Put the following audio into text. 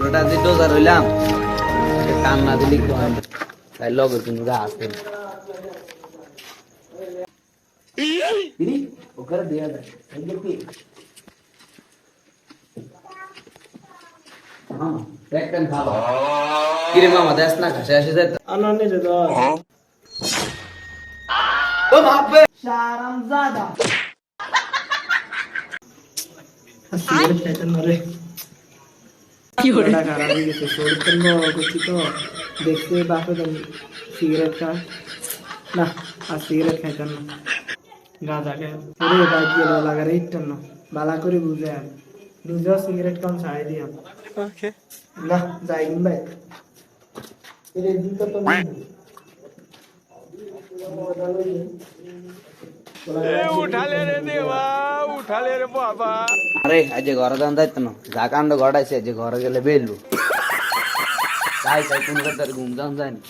15টা দিয়ে ডোজার হইলাম কাম না দিলি তাই লগে তুমি গা আসতে ওখানে দেয়া যায় দেখি দেখেন ভালো কিরে মামা দেশ না খাসে আসে যায় আনানে রে দর ও বাপে শারামজাদা সিগারেট খাইতেন না রে কি হরে খারাপ হয়ে গেছে শরীর তো করছি তো দেখতে বাপে দেন সিগারেট খা না আর সিগারেট খাইতেন না গাঁজা খাই রে বাইক গেল লাগারে ইটন না বালা করে বুঝে আর বুঝে সিগারেট কম ছাড়াই দিয়াম ওকে না যাই দিন ভাই এর দিন তো নেই উঠালে রে দেবা উঠালে রে বাবা আরে আজ ঘরে দান যাইতো না যা কাণ্ড ঘটাইছে যে ঘরে গেলে বেলবো তাই তাই কোন কথা ঘুম যান যায় না